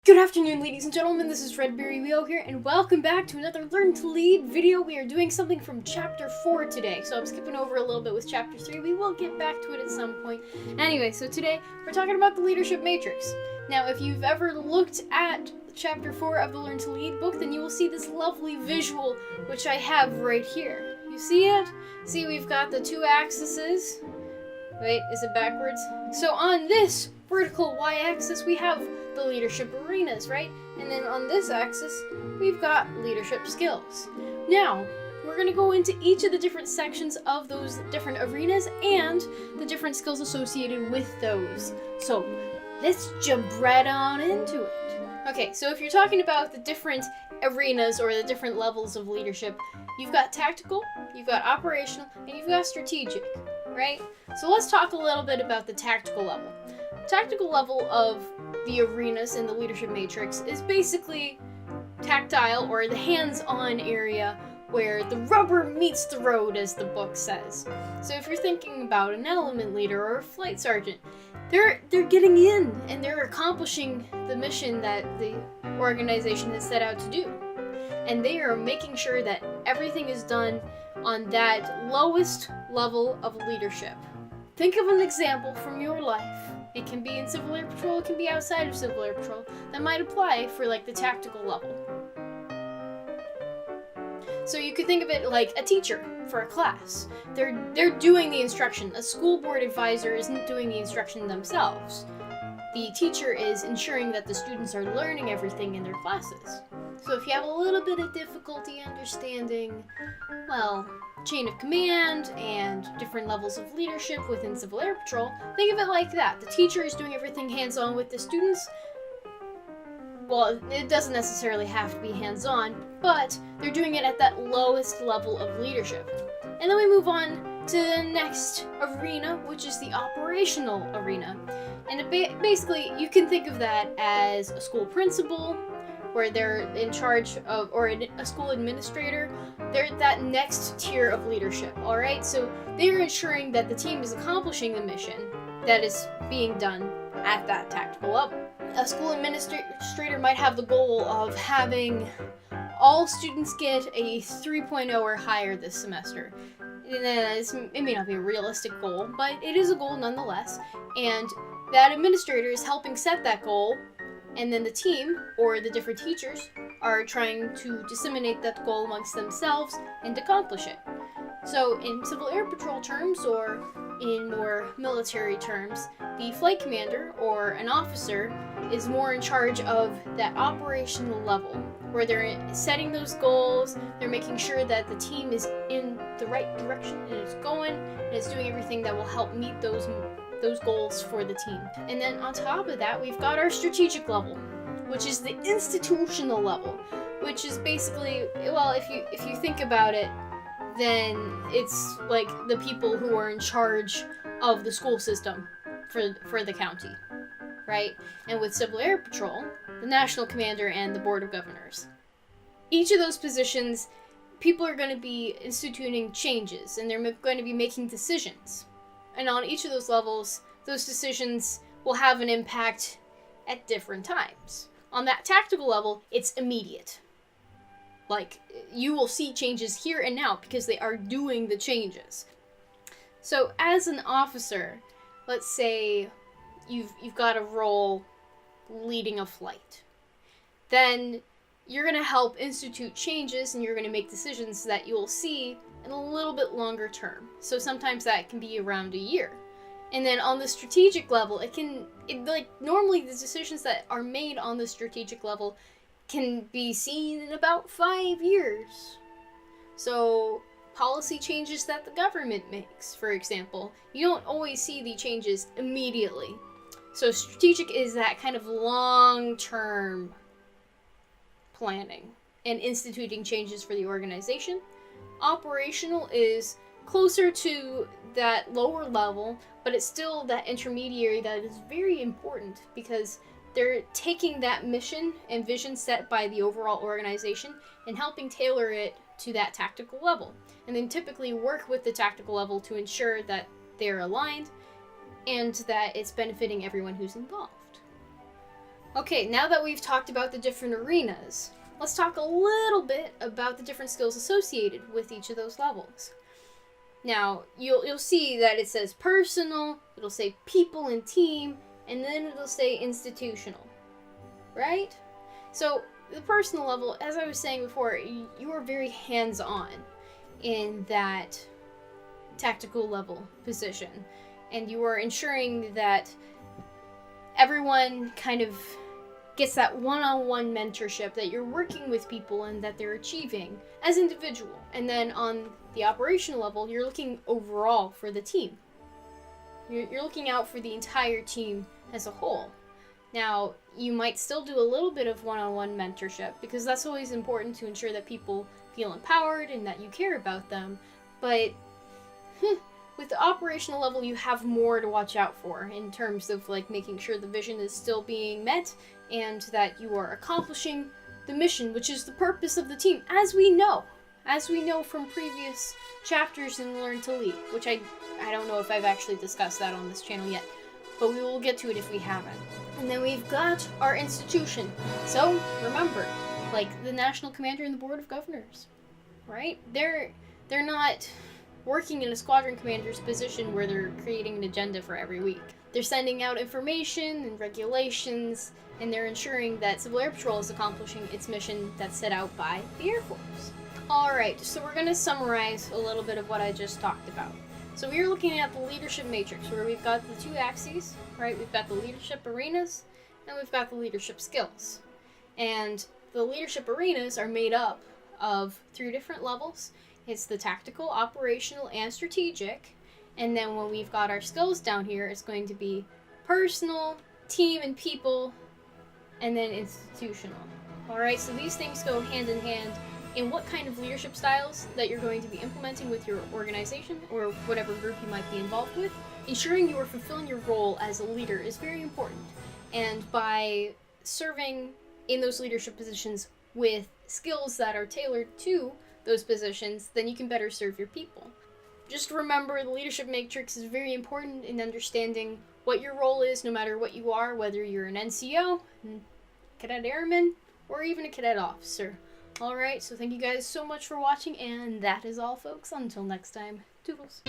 Good afternoon, ladies and gentlemen, this is Redberry Leo here, and welcome back to another Learn to Lead video. We are doing something from Chapter 4 today, so I'm skipping over a little bit with Chapter 3. We will get back to it at some point. Anyway, so today we're talking about the Leadership Matrix. Now, if you've ever looked at Chapter 4 of the Learn to Lead book, then you will see this lovely visual, which I have right here. You see it? See, we've got the two axes. Wait, is it backwards? So on this vertical y-axis, we have the leadership arenas, right? And then on this axis, we've got leadership skills. Now, we're going to go into each of the different sections of those different arenas and the different skills associated with those. So, let's jump right on into it. Okay, so if you're talking about the different arenas or the different levels of leadership, you've got tactical, you've got operational, and you've got strategic, right? So let's talk a little bit about the tactical level. Tactical level of the arenas in the leadership matrix is basically tactile, or the hands-on area where the rubber meets the road, as the book says. So if you're thinking about an element leader or a flight sergeant, they're getting in and they're accomplishing the mission that the organization has set out to do. And they are making sure that everything is done on that lowest level of leadership. Think of an example from your life. It can be in Civil Air Patrol, it can be outside of Civil Air Patrol, that might apply for like the tactical level. So you could think of it like a teacher for a class. They're doing the instruction. A school board advisor isn't doing the instruction themselves. The teacher is ensuring that the students are learning everything in their classes. So if you have a little bit of difficulty understanding, well, chain of command and different levels of leadership within Civil Air Patrol, think of it like that. The teacher is doing everything hands-on with the students. Well, it doesn't necessarily have to be hands-on, but they're doing it at that lowest level of leadership. And then we move on to the next arena, which is the operational arena. And basically, you can think of that as a school principal, where they're in charge of, or a school administrator. They're that next tier of leadership, alright? So they're ensuring that the team is accomplishing the mission that is being done at that tactical level. A school administrator might have the goal of having all students get a 3.0 or higher this semester. It may not be a realistic goal, but it is a goal nonetheless. And that administrator is helping set that goal, and then the team, or the different teachers, are trying to disseminate that goal amongst themselves and accomplish it. So in Civil Air Patrol terms, or in more military terms, the flight commander, or an officer, is more in charge of that operational level, where they're setting those goals, they're making sure that the team is in the right direction and it's going, and it's doing everything that will help meet those goals for the team. And then on top of that, we've got our strategic level, which is the institutional level, which is basically, well, if you think about it, then it's like the people who are in charge of the school system for the county, right? And with Civil Air Patrol, the National Commander and the Board of Governors. Each of those positions, people are going to be instituting changes, and they're going to be making decisions. And on each of those levels, those decisions will have an impact at different times. On that tactical level, it's immediate. Like, you will see changes here and now because they are doing the changes. So as an officer, let's say you've got a role leading a flight. Then you're going to help institute changes, and you're going to make decisions that you'll see in a little bit longer term. So sometimes that can be around a year. And then on the strategic level, normally the decisions that are made on the strategic level can be seen in about 5 years. So policy changes that the government makes, for example, you don't always see the changes immediately. So strategic is that kind of long-term planning and instituting changes for the organization. Operational is closer to that lower level, but it's still that intermediary that is very important because they're taking that mission and vision set by the overall organization and helping tailor it to that tactical level. And then typically work with the tactical level to ensure that they're aligned and that it's benefiting everyone who's involved. Okay, now that we've talked about the different arenas, let's talk a little bit about the different skills associated with each of those levels. Now, you'll see that it says personal, it'll say people and team, and then it'll say institutional, right? So, the personal level, as I was saying before, you are very hands-on in that tactical level position, and you are ensuring that everyone kind of gets that one-on-one mentorship, that you're working with people and that they're achieving as individual. And then on the operational level, you're looking overall for the team. You're looking out for the entire team as a whole. Now, you might still do a little bit of one-on-one mentorship, because that's always important to ensure that people feel empowered and that you care about them, but with the operational level, you have more to watch out for in terms of like making sure the vision is still being met and that you are accomplishing the mission, which is the purpose of the team, as we know from previous chapters in Learn to Lead, which I don't know if I've actually discussed that on this channel yet, but we will get to it if we haven't. And then we've got our institution. So remember, like the National Commander and the Board of Governors, right? They're not working in a squadron commander's position where they're creating an agenda for every week. They're sending out information and regulations, and they're ensuring that Civil Air Patrol is accomplishing its mission that's set out by the Air Force. Alright, so we're going to summarize a little bit of what I just talked about. So we are looking at the leadership matrix, where we've got the two axes, right? We've got the leadership arenas, and we've got the leadership skills. And the leadership arenas are made up of 3 different levels. It's the tactical, operational, and strategic. And then when we've got our skills down here, it's going to be personal, team and people, and then institutional. Alright, so these things go hand in hand in what kind of leadership styles that you're going to be implementing with your organization or whatever group you might be involved with. Ensuring you are fulfilling your role as a leader is very important. And by serving in those leadership positions with skills that are tailored to those positions, then you can better serve your people. Just remember, the leadership matrix is very important in understanding what your role is, no matter what you are, whether you're an NCO, cadet airman, or even a cadet officer. Alright, so thank you guys so much for watching, and that is all, folks. Until next time, toodles.